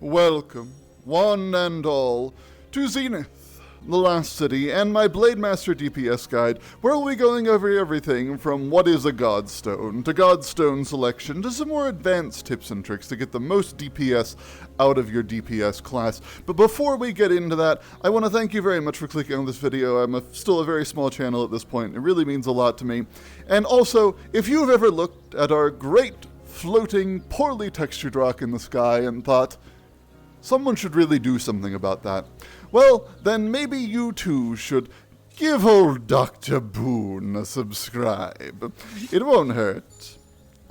Welcome, one and all, to Zenith, the last city, and my Blademaster DPS guide, where we'll be going over everything from what is a Godstone, to Godstone selection, to some more advanced tips and tricks to get the most DPS out of your DPS class. But before we get into that, I want to thank you very much for clicking on this video. I'm still a very small channel at this point. It really means a lot to me. And also, if you've ever looked at our great, floating, poorly textured rock in the sky and thought, someone should really do something about that, well, then maybe you too should give old Dr. Boon a subscribe. It won't hurt.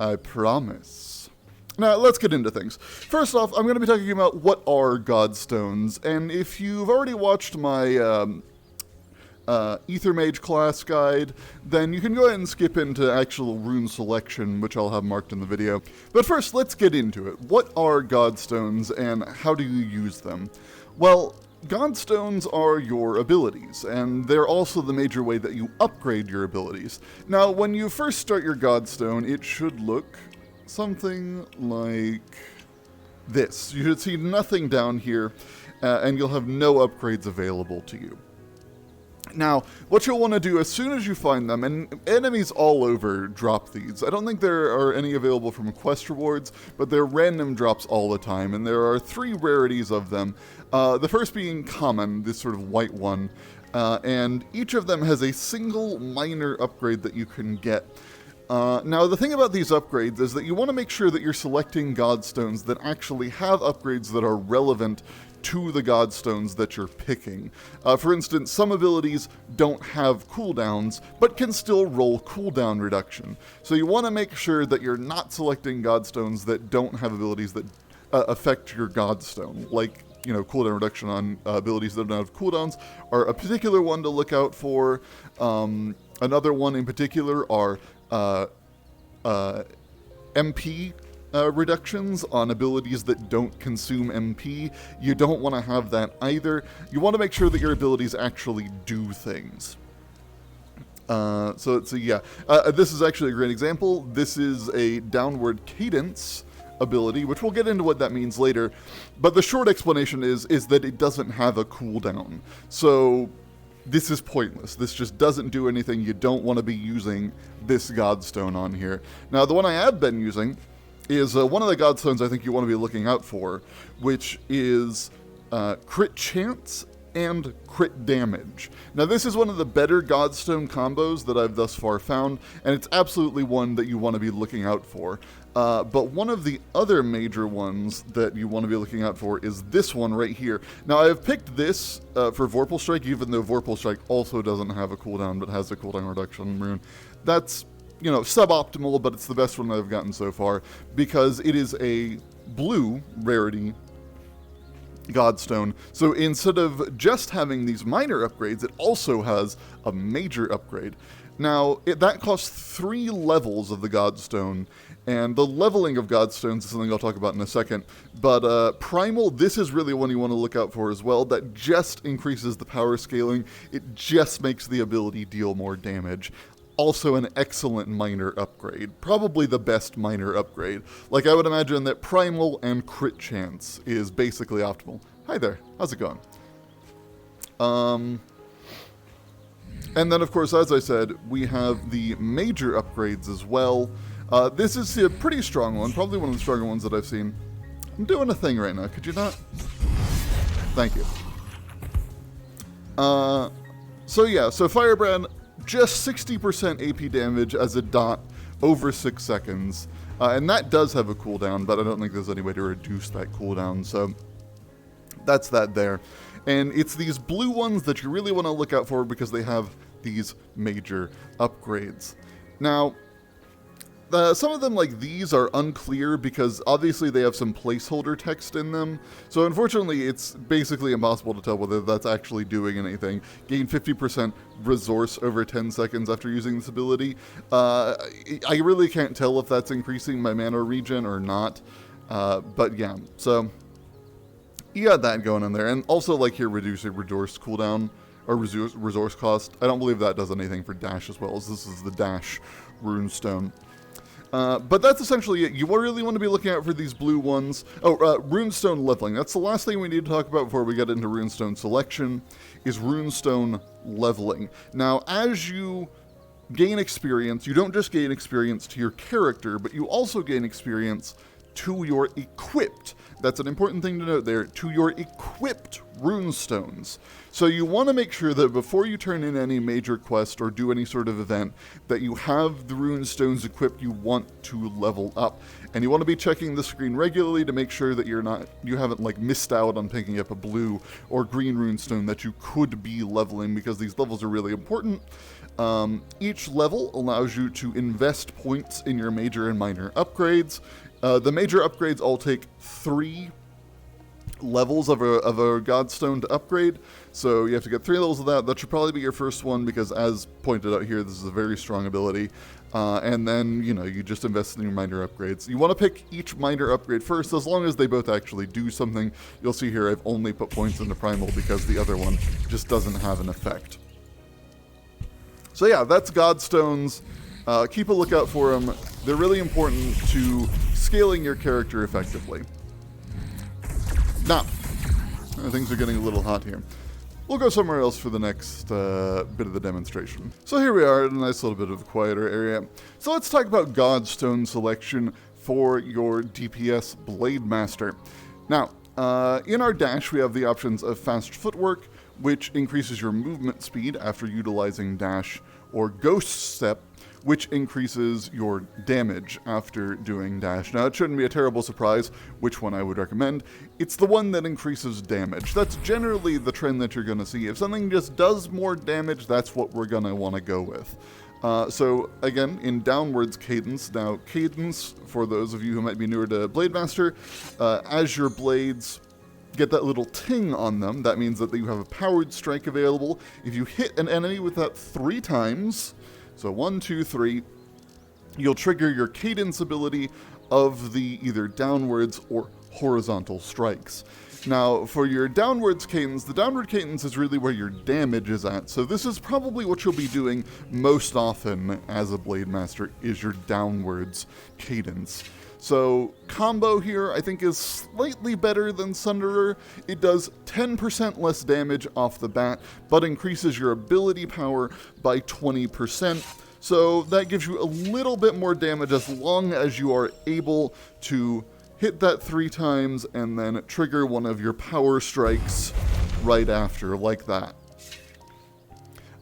I promise. Now, let's get into things. First off, I'm going to be talking about what are Godstones, and if you've already watched my Ether Mage class guide, then you can go ahead and skip into actual rune selection, which I'll have marked in the video. But first, let's get into it. What are Godstones, and how do you use them? Well, Godstones are your abilities, and they're also the major way that you upgrade your abilities. Now, when you first start your Godstone, it should look something like this. You should see nothing down here, and you'll have no upgrades available to you. Now, what you'll want to do as soon as you find them, and enemies all over drop these. I don't think there are any available from quest rewards, but they're random drops all the time, and there are 3 rarities of them. The first being common, this sort of white one, and each of them has a single minor upgrade that you can get. Now, the thing about these upgrades is that you want to make sure that you're selecting Godstones that actually have upgrades that are relevant to the Godstones that you're picking. For instance, some abilities don't have cooldowns, but can still roll cooldown reduction. So you want to make sure that you're not selecting Godstones that don't have abilities that affect your Godstone, like, you know, cooldown reduction on abilities that don't have cooldowns are a particular one to look out for. Another one in particular are MP reductions on abilities that don't consume MP. You don't want to have that either. You want to make sure that your abilities actually do things. So this is actually a great example. This is a downward cadence ability, which we'll get into what that means later. But the short explanation is that it doesn't have a cooldown. So this is pointless. This just doesn't do anything. You don't want to be using this Godstone on here. Now, the one I have been using is one of the Godstones I think you want to be looking out for, which is crit chance and crit damage. Now, this is one of the better Godstone combos that I've thus far found, and it's absolutely one that you want to be looking out for. But one of the other major ones that you want to be looking out for is this one right here. Now, I've picked this for Vorpal Strike, even though Vorpal Strike also doesn't have a cooldown, but has a cooldown reduction rune. That's, you know, suboptimal, but it's the best one I've gotten so far, because it is a blue rarity Godstone. So instead of just having these minor upgrades, it also has a major upgrade. Now, that costs 3 levels of the Godstone, and the leveling of Godstones is something I'll talk about in a second. But Primal, this is really one you want to look out for as well. That just increases the power scaling. It just makes the ability deal more damage. Also an excellent minor upgrade. Probably the best minor upgrade. Like, I would imagine that Primal and Crit Chance is basically optimal. Hi there, how's it going? And then, of course, as I said, we have the major upgrades as well. This is a pretty strong one, probably one of the stronger ones that I've seen. I'm doing a thing right now, could you not? Thank you. So Firebrand, just 60% AP damage as a dot over 6 seconds. And that does have a cooldown, but I don't think there's any way to reduce that cooldown, so that's that there. And it's these blue ones that you really want to look out for because they have these major upgrades. Now, some of them, like these, are unclear because obviously they have some placeholder text in them. So unfortunately, it's basically impossible to tell whether that's actually doing anything. Gain 50% resource over 10 seconds after using this ability. I really can't tell if that's increasing my mana regen or not. But yeah, so you got that going on there. And also, like here, reduce resource cooldown or resource cost. I don't believe that does anything for dash as well, as this is the dash runestone. But that's essentially it. You really want to be looking out for these blue ones. Oh, runestone leveling. That's the last thing we need to talk about before we get into runestone selection, is runestone leveling. Now, as you gain experience, you don't just gain experience to your character, but you also gain experience to your equipped. That's an important thing to note there, to your equipped runestones. So you want to make sure that before you turn in any major quest or do any sort of event, that you have the runestones equipped you want to level up. And you want to be checking the screen regularly to make sure that you haven't like missed out on picking up a blue or green runestone that you could be leveling, because these levels are really important. Each level allows you to invest points in your major and minor upgrades. The major upgrades all take 3 levels of a Godstone to upgrade, so you have to get 3 levels of that. That should probably be your first one, because as pointed out here, this is a very strong ability. And then, you just invest in your minor upgrades. You want to pick each minor upgrade first, as long as they both actually do something. You'll see here I've only put points into Primal because the other one just doesn't have an effect. So yeah, that's Godstones. Keep a lookout for them. They're really important to scaling your character effectively. Now, things are getting a little hot here. We'll go somewhere else for the next bit of the demonstration. So here we are in a nice little bit of a quieter area. So let's talk about Godstone selection for your DPS Blademaster. Now, in our dash, we have the options of fast footwork, which increases your movement speed after utilizing dash, or ghost step, which increases your damage after doing dash. Now, it shouldn't be a terrible surprise which one I would recommend. It's the one that increases damage. That's generally the trend that you're going to see. If something just does more damage, that's what we're going to want to go with. So, again, in downwards cadence. Now, cadence, for those of you who might be newer to Blademaster, as your blades get that little ting on them, that means that you have a powered strike available. If you hit an enemy with that 3 times... So 1, 2, 3, you'll trigger your cadence ability of the either downwards or horizontal strikes. Now, for your downwards cadence, the downward cadence is really where your damage is at. So this is probably what you'll be doing most often as a Blademaster, is your downwards cadence. So combo here, I think, is slightly better than Sunderer. It does 10% less damage off the bat, but increases your ability power by 20%. So that gives you a little bit more damage as long as you are able to hit that 3 times and then trigger one of your power strikes right after, like that.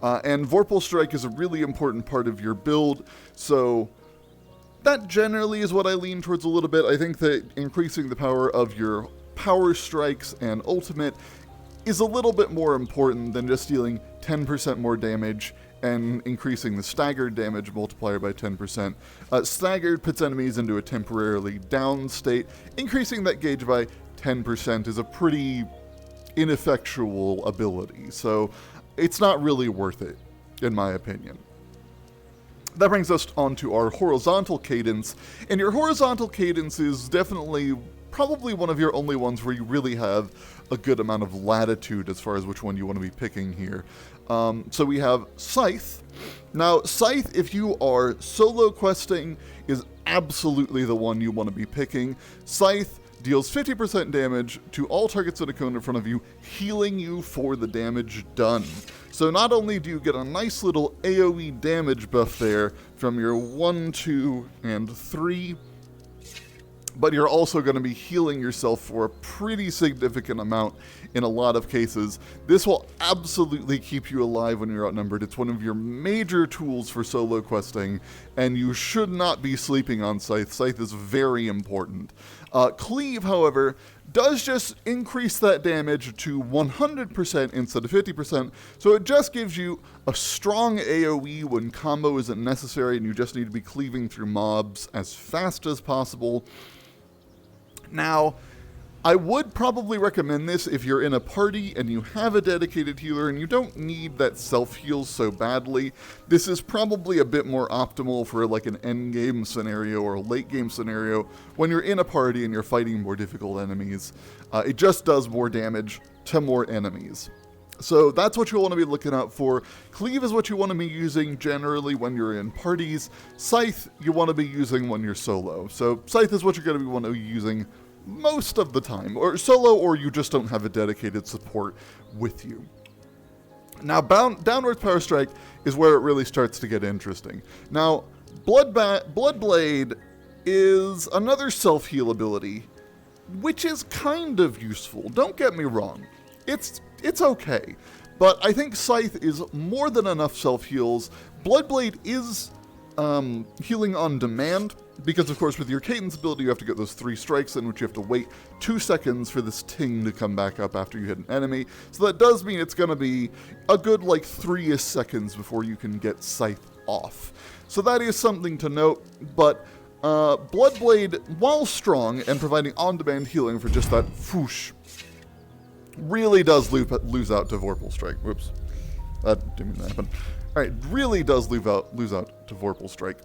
And Vorpal Strike is a really important part of your build, so that generally is what I lean towards a little bit. I think that increasing the power of your power strikes and ultimate is a little bit more important than just dealing 10% more damage and increasing the staggered damage multiplier by 10%. Staggered puts enemies into a temporarily down state. Increasing that gauge by 10% is a pretty ineffectual ability, so it's not really worth it, in my opinion. That brings us on to our horizontal cadence, and your horizontal cadence is definitely probably one of your only ones where you really have a good amount of latitude as far as which one you want to be picking here. So we have Scythe. Now, Scythe, if you are solo questing, is absolutely the one you want to be picking. Scythe deals 50% damage to all targets that occur in front of you, healing you for the damage done. So not only do you get a nice little AoE damage buff there from your 1, 2, and 3, but you're also going to be healing yourself for a pretty significant amount in a lot of cases. This will absolutely keep you alive when you're outnumbered. It's one of your major tools for solo questing, and you should not be sleeping on Scythe. Scythe is very important. Cleave, however, does just increase that damage to 100% instead of 50%, so it just gives you a strong AoE when combo isn't necessary and you just need to be cleaving through mobs as fast as possible. Now, I would probably recommend this if you're in a party and you have a dedicated healer and you don't need that self-heal so badly. This is probably a bit more optimal for like an endgame scenario or a late game scenario when you're in a party and you're fighting more difficult enemies. It just does more damage to more enemies. So that's what you want to be looking out for. Cleave is what you want to be using generally when you're in parties. Scythe you want to be using when you're solo. So Scythe is what you're going to want to be using most of the time, or solo, or you just don't have a dedicated support with you. Now, Downward Power Strike is where it really starts to get interesting. Now, Bloodblade is another self-heal ability, which is kind of useful. Don't get me wrong. It's okay, but I think Scythe is more than enough self-heals. Bloodblade is healing on demand, because of course with your Cadence ability you have to get those 3 strikes in which you have to wait 2 seconds for this ting to come back up after you hit an enemy. So that does mean it's going to be a good like 3-ish seconds before you can get Scythe off. So that is something to note, but Bloodblade, while strong and providing on-demand healing for just that whoosh, really does lose out to Vorpal Strike. Whoops. That didn't mean that happen. Alright, really does lose out to Vorpal Strike.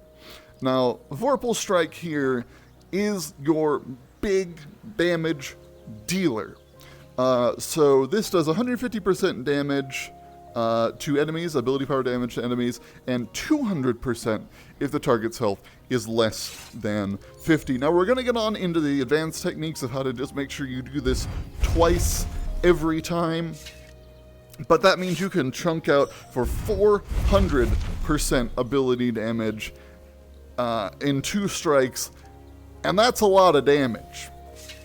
Now, Vorpal Strike here is your big damage dealer. So this does 150% damage to enemies, ability power damage to enemies, and 200% if the target's health is less than 50. Now we're going to get on into the advanced techniques of how to just make sure you do this twice every time. But that means you can chunk out for 400% ability damage in 2 strikes, and that's a lot of damage.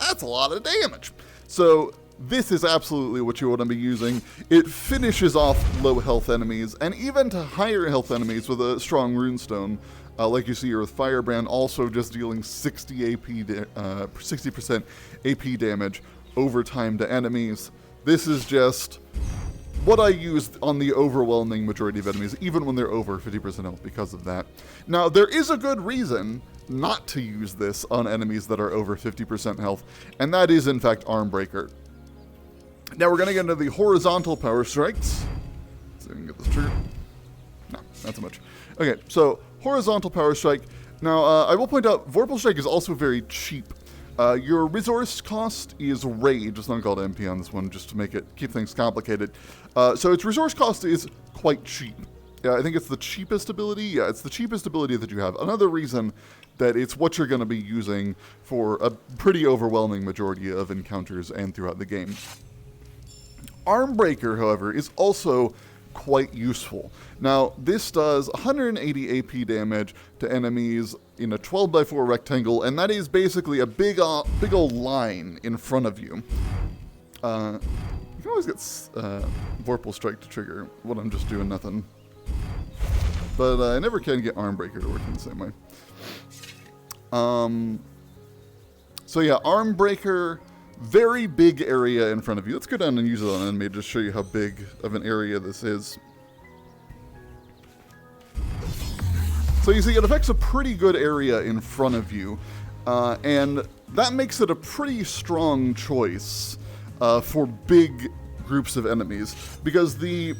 That's a lot of damage. So this is absolutely what you want to be using. It finishes off low health enemies, and even to higher health enemies with a strong runestone, like you see here with Firebrand, also just dealing 60% AP damage over time to enemies. This is just what I used on the overwhelming majority of enemies, even when they're over 50% health because of that. Now, there is a good reason not to use this on enemies that are over 50% health, and that is, in fact, Armbreaker. Now, we're going to get into the horizontal power strikes. So we can get this trigger. No, not so much. Okay, so horizontal power strike. Now, I will point out, Vorpal Strike is also very cheap. Your resource cost is Rage. It's not called MP on this one, just to keep things complicated. So its resource cost is quite cheap. I think it's the cheapest ability. Yeah, it's the cheapest ability that you have. Another reason that it's what you're going to be using for a pretty overwhelming majority of encounters and throughout the game. Armbreaker, however, is also quite useful. Now, this does 180 AP damage to enemies in a 12x4 rectangle, and that is basically a big old line in front of you. You can always get Vorpal Strike to trigger when I'm just doing nothing. But I never can get Armbreaker to work in the same way. So yeah, Armbreaker, very big area in front of you. Let's go down and use it on an enemy to show you how big of an area this is. So you see, it affects a pretty good area in front of you, and that makes it a pretty strong choice for big groups of enemies, because the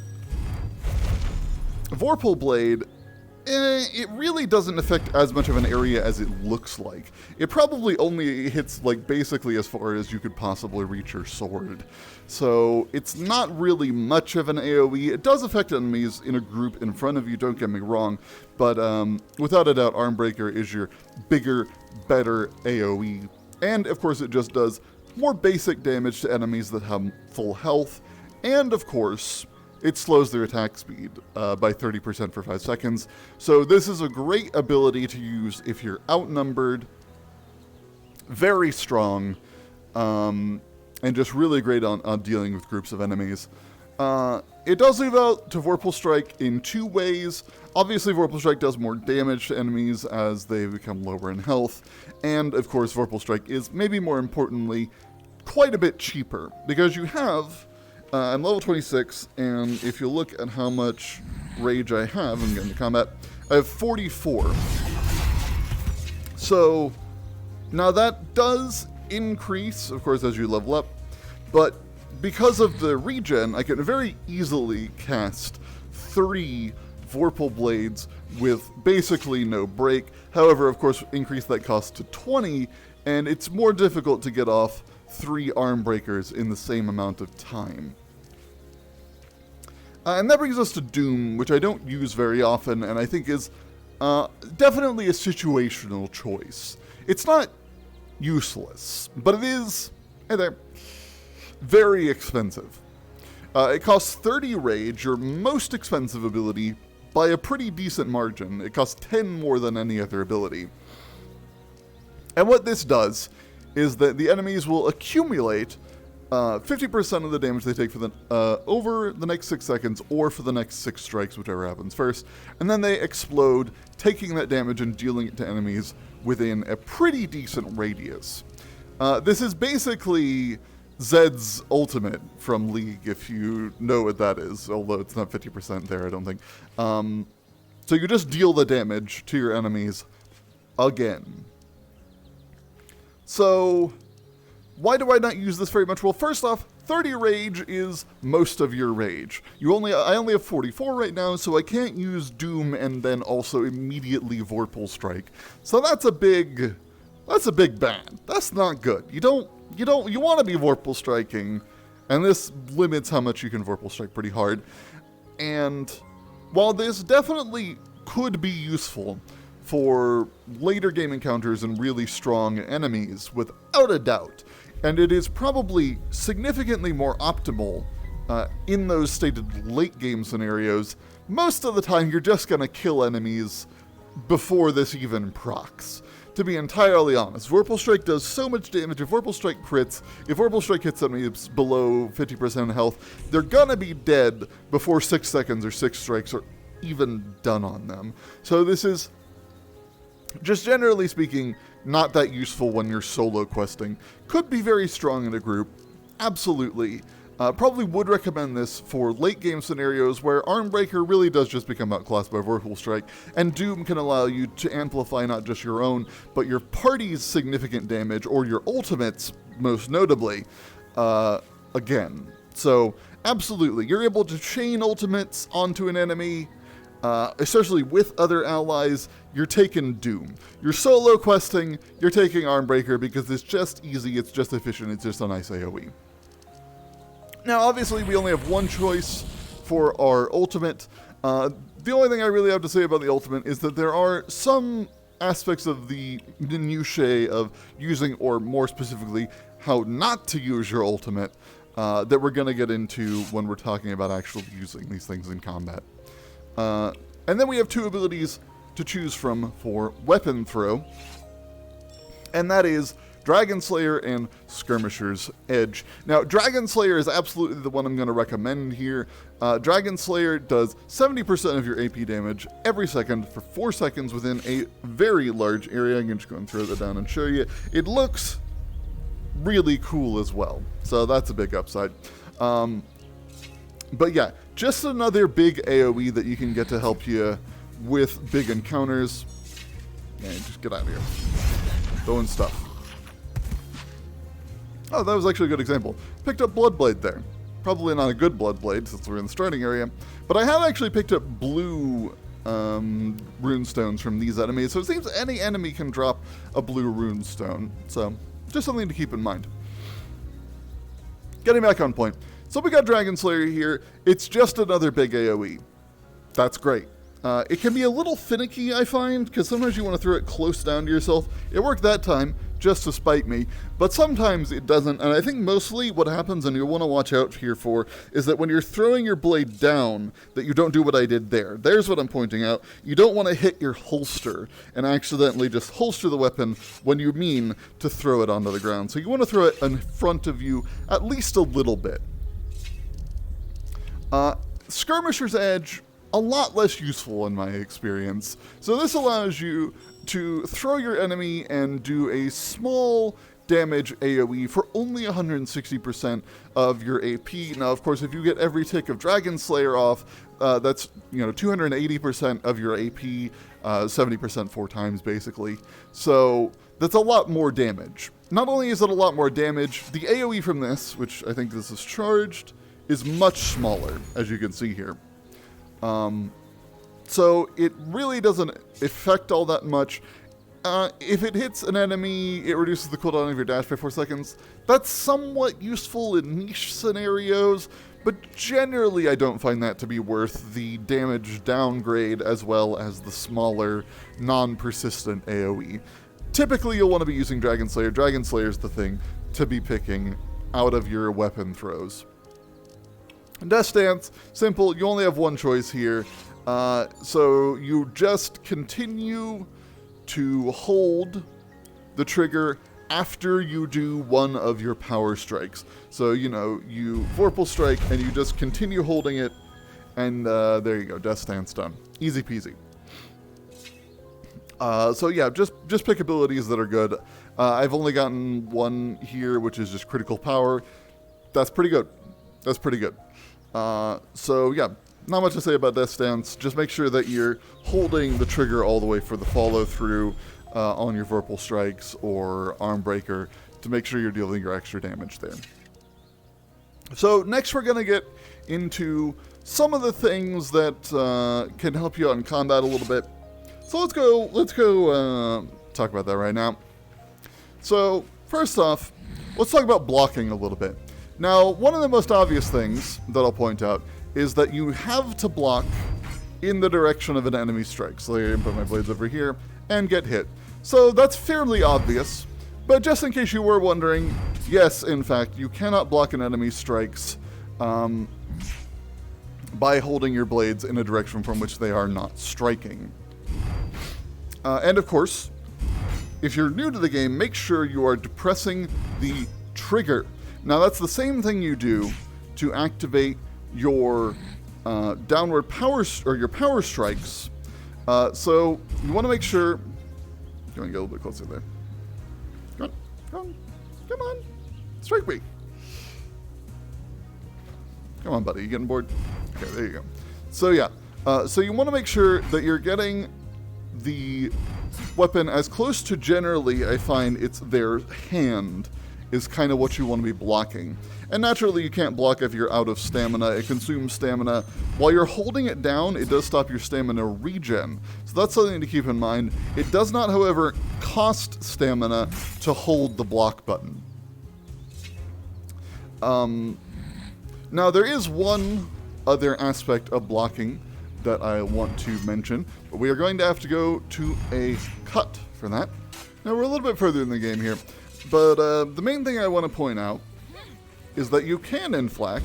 Vorpal Blade, it really doesn't affect as much of an area as it looks like. It probably only hits like basically as far as you could possibly reach your sword. So it's not really much of an AoE. It does affect enemies in a group in front of you, don't get me wrong, but without a doubt, Armbreaker is your bigger, better AoE. And of course it just does more basic damage to enemies that have full health, and of course, it slows their attack speed by 30% for 5 seconds. So this is a great ability to use if you're outnumbered, very strong, and just really great on dealing with groups of enemies. It does leave out to Vorpal Strike in 2 ways. Obviously, Vorpal Strike does more damage to enemies as they become lower in health. And, of course, Vorpal Strike is, maybe more importantly, quite a bit cheaper, because you have... I'm level 26, and if you look at how much rage I have, I'm getting to combat, I have 44. So, now that does increase, of course, as you level up, but because of the regen, I can very easily cast 3 Vorpal Blades with basically no break. However, of course, increase that cost to 20, and it's more difficult to get off 3 Armbreakers in the same amount of time. And that brings us to Doom, which I don't use very often, and I think is definitely a situational choice. It's not useless, but it is, hey there, very expensive. It costs 30 rage, your most expensive ability, by a pretty decent margin. It costs 10 more than any other ability. And what this does is that the enemies will accumulate 50% of the damage they take for the over the next 6 seconds, or for the next 6 strikes, whichever happens first, and then they explode, taking that damage and dealing it to enemies within a pretty decent radius. This is basically Zed's ultimate from League, if you know what that is, although it's not 50% there, I don't think. So you just deal the damage to your enemies again. So why do I not use this very much? Well, first off, 30 rage is most of your rage. I only have 44 right now, so I can't use Doom and then also immediately Vorpal Strike. So that's a big bad. That's not good. You want to be Vorpal Striking, and this limits how much you can Vorpal Strike pretty hard. And while this definitely could be useful for later game encounters and really strong enemies, without a doubt, and it is probably significantly more optimal in those stated late game scenarios, most of the time you're just going to kill enemies before this even procs. To be entirely honest, Vorpal Strike does so much damage. If Vorpal Strike crits, if Vorpal Strike hits enemies below 50% health, they're gonna be dead before 6 seconds or 6 strikes are even done on them. So this is, just generally speaking, not that useful when you're solo questing. Could be very strong in a group, absolutely. Probably would recommend this for late game scenarios where Armbreaker really does just become outclassed by Vorpal Strike, and Doom can allow you to amplify not just your own, but your party's significant damage, or your ultimates, most notably, again. So, absolutely, you're able to chain ultimates onto an enemy, especially with other allies. You're taking Doom. You're solo questing, you're taking Armbreaker because it's just easy, it's just efficient, it's just a nice AoE. Now, obviously, we only have one choice for our ultimate. The only thing I really have to say about the ultimate is that there are some aspects of the minutiae of using, or more specifically, how not to use your ultimate, that we're going to get into when we're talking about actually using these things in combat. And then we have 2 abilities to choose from for weapon throw, and that is Dragon Slayer and Skirmisher's Edge. Now, Dragon Slayer is absolutely the one I'm going to recommend here. Dragon Slayer does 70% of your AP damage every second for 4 seconds within a very large area. I'm just going to throw that down and show you. It looks really cool as well, so that's a big upside. But yeah, just another big AoE that you can get to help you with big encounters. Yeah, just get out of here. Throwing stuff. Oh, that was actually a good example. Picked up Bloodblade there. Probably not a good Bloodblade since we're in the starting area, but I have actually picked up blue runestones from these enemies, so it seems any enemy can drop a blue runestone, so just something to keep in mind. Getting back on point. So we got Dragon Slayer here. It's just another big AoE. That's great. It can be a little finicky, I find, because sometimes you want to throw it close down to yourself. It worked that time, just to spite me, but sometimes it doesn't, and I think mostly what happens, and you'll want to watch out here for, is that when you're throwing your blade down, that you don't do what I did there. There's what I'm pointing out. You don't want to hit your holster and accidentally just holster the weapon when you mean to throw it onto the ground. So you want to throw it in front of you at least a little bit. Skirmisher's Edge, a lot less useful in my experience. So this allows you to throw your enemy and do a small damage AoE for only 160% of your AP. Now, of course, if you get every tick of Dragon Slayer off, that's 280% of your AP, 70% 4 times basically. So that's a lot more damage. Not only is it a lot more damage, the AoE from this, which I think this is charged, is much smaller, as you can see here. So it really doesn't affect all that much. If it hits an enemy, it reduces the cooldown of your dash by 4 seconds. That's somewhat useful in niche scenarios, but generally I don't find that to be worth the damage downgrade as well as the smaller, non-persistent AoE. Typically you'll want to be using Dragon Slayer. Dragon Slayer's the thing to be picking out of your weapon throws. Death Stance, simple, you only have one choice here. So you just continue to hold the trigger after you do one of your power strikes. So, you know, you Vorpal Strike and you just continue holding it, and there you go, Death Stance done. Easy peasy. So yeah, just pick abilities that are good. I've only gotten one here, which is just Critical Power. That's pretty good. That's pretty good. So yeah, not much to say about Death Stance. Just make sure that you're holding the trigger all the way for the follow-through on your Vorpal Strikes or Arm Breaker to make sure you're dealing your extra damage there. So next we're going to get into some of the things that can help you out in combat a little bit. So let's go talk about that right now. So first off, let's talk about blocking a little bit. Now, one of the most obvious things that I'll point out is that you have to block in the direction of an enemy strike. So I can put my blades over here and get hit. So that's fairly obvious, but just in case you were wondering, yes, in fact, you cannot block an enemy's strikes by holding your blades in a direction from which they are not striking. And of course, if you're new to the game, make sure you are depressing the trigger. Now that's the same thing you do to activate your downward power or your power strikes. So you want to make sure. You want to get a little bit closer there. Come on, strike me. Come on, buddy. You getting bored? Okay, there you go. So yeah, so you want to make sure that you're getting the weapon as close to generally, I find it's their hand is kind of what you want to be blocking. And naturally you can't block if you're out of stamina. It consumes stamina. While you're holding it down, it does stop your stamina regen. So that's something to keep in mind. It does not, however, cost stamina to hold the block button. Now there is one other aspect of blocking that I want to mention, but we are going to have to go to a cut for that. Now we're a little bit further in the game here, but the main thing I want to point out is that you can in fact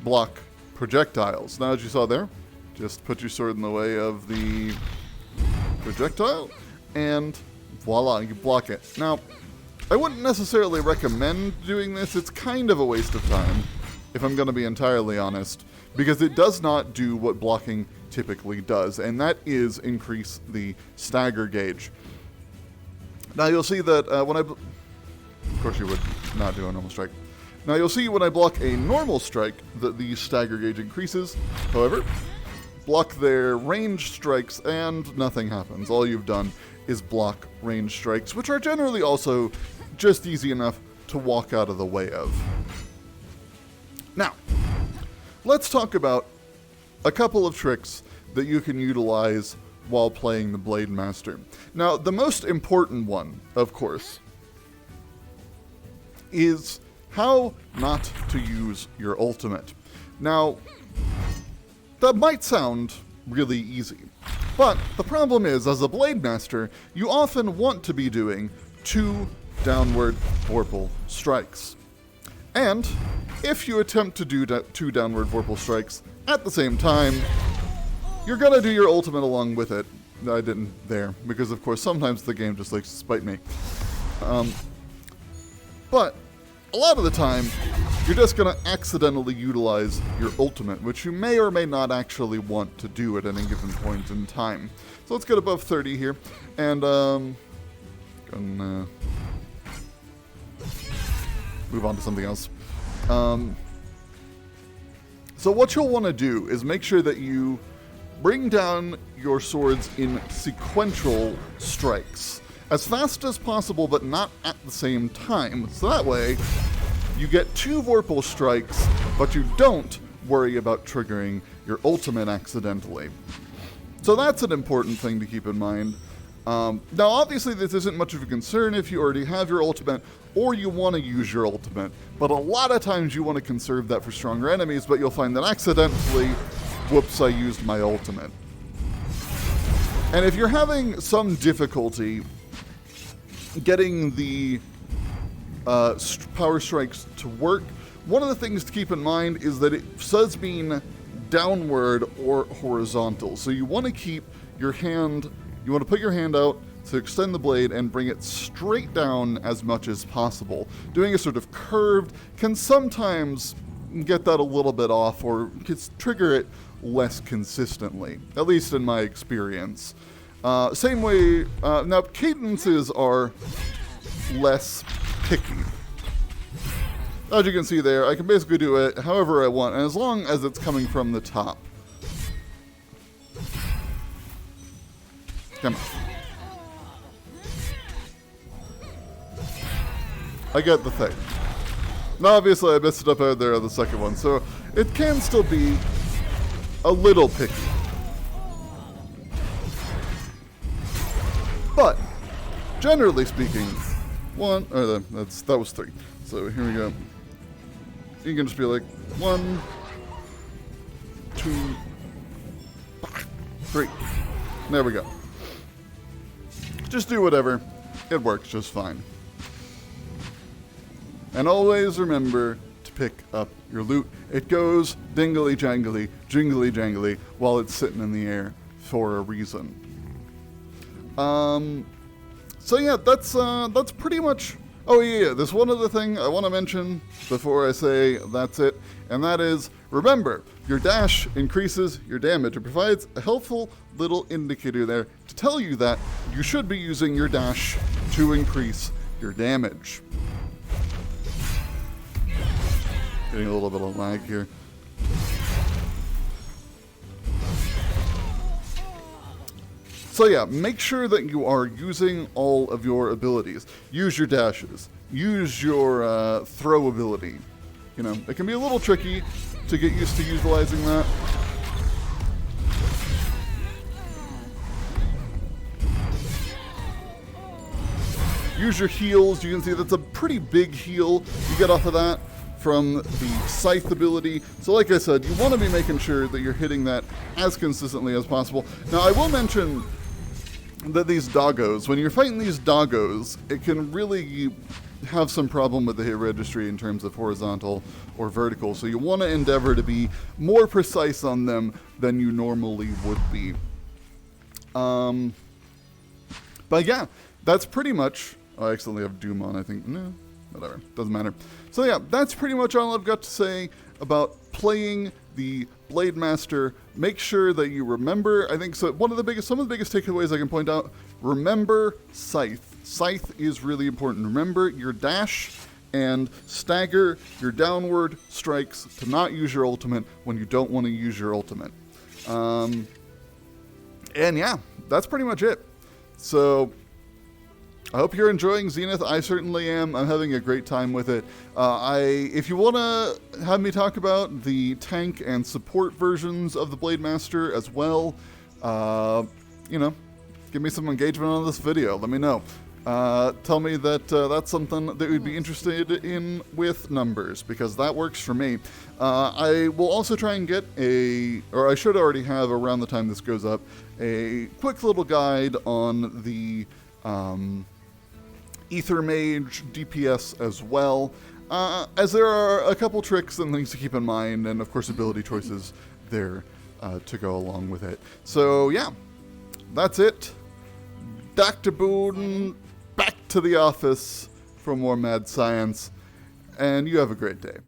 block projectiles. Now, as you saw there, just put your sword in the way of the projectile, and voila, you block it. Now, I wouldn't necessarily recommend doing this. It's kind of a waste of time, if I'm going to be entirely honest, because it does not do what blocking typically does, and that is increase the stagger gauge. Now you'll see that when of course you would not do a normal strike. Now you'll see when I block a normal strike that the stagger gauge increases. However, block their ranged strikes and nothing happens. All you've done is block ranged strikes, which are generally also just easy enough to walk out of the way of. Now, let's talk about a couple of tricks that you can utilize while playing the Blademaster. Now, the most important one, of course, is how not to use your ultimate. Now, that might sound really easy, but the problem is, as a Blademaster, you often want to be doing 2 downward Vorpal strikes. And if you attempt to do 2 downward Vorpal strikes at the same time, you're gonna do your ultimate along with it. I didn't there, because of course sometimes the game just likes to spite me. But a lot of the time, you're just gonna accidentally utilize your ultimate, which you may or may not actually want to do at any given point in time. So let's get above 30 here, and gonna move on to something else. So what you'll want to do is make sure that you bring down your swords in sequential strikes as fast as possible, but not at the same time. So that way, you get 2 Vorpal strikes, but you don't worry about triggering your ultimate accidentally. So that's an important thing to keep in mind. Now, obviously, this isn't much of a concern if you already have your ultimate or you want to use your ultimate, but a lot of times you want to conserve that for stronger enemies, but you'll find that accidentally, whoops, I used my ultimate. And if you're having some difficulty getting the power strikes to work, one of the things to keep in mind is that it does mean downward or horizontal. So you want to keep your hand, you want to put your hand out to extend the blade and bring it straight down as much as possible. Doing a sort of curved can sometimes get that a little bit off or trigger it less consistently, at least in my experience. Same way, now cadences are less picky. As you can see there, I can basically do it however I want, and as long as it's coming from the top. Come on. I get the thing. Now, obviously, I messed it up out there on the second one, so it can still be a little picky. But, generally speaking, that was 3. So here we go. You can just be like 1, 2, 3. There we go. Just do whatever. It works just fine. And always remember to pick up your loot. It goes dingly jangly, jingly jangly while it's sitting in the air for a reason. So yeah, that's pretty much. Oh yeah, there's one other thing I want to mention before I say that's it, and that is, remember, your dash increases your damage. It provides a helpful little indicator there to tell you that you should be using your dash to increase your damage. Getting a little bit of lag here. So yeah, make sure that you are using all of your abilities. Use your dashes. Use your throw ability. You know, it can be a little tricky to get used to utilizing that. Use your heals. You can see that's a pretty big heal you get off of that from the Scythe ability. So like I said, you want to be making sure that you're hitting that as consistently as possible. Now, I will mention that these doggos, when you're fighting these doggos, it can really have some problem with the hit registry in terms of horizontal or vertical. So you want to endeavor to be more precise on them than you normally would be. But yeah, that's pretty much... Oh, I accidentally have Doom on, I think. No, whatever. Doesn't matter. So yeah, that's pretty much all I've got to say about playing the Blademaster. Make sure that you remember, I think so, some of the biggest takeaways I can point out, remember Scythe. Scythe is really important. Remember your dash and stagger your downward strikes to not use your ultimate when you don't want to use your ultimate. And yeah, that's pretty much it. So I hope you're enjoying Zenith. I certainly am. I'm having a great time with it. If you want to have me talk about the tank and support versions of the Blademaster as well, you know, give me some engagement on this video. Let me know. Tell me that that's something that you'd be interested in with numbers, because that works for me. I will also try and get or I should already have around the time this goes up, a quick little guide on the Ether Mage DPS as well, as there are a couple tricks and things to keep in mind, and of course ability choices there to go along with it. So yeah, that's it. Back to Boon, back to the office for more mad science, and you have a great day.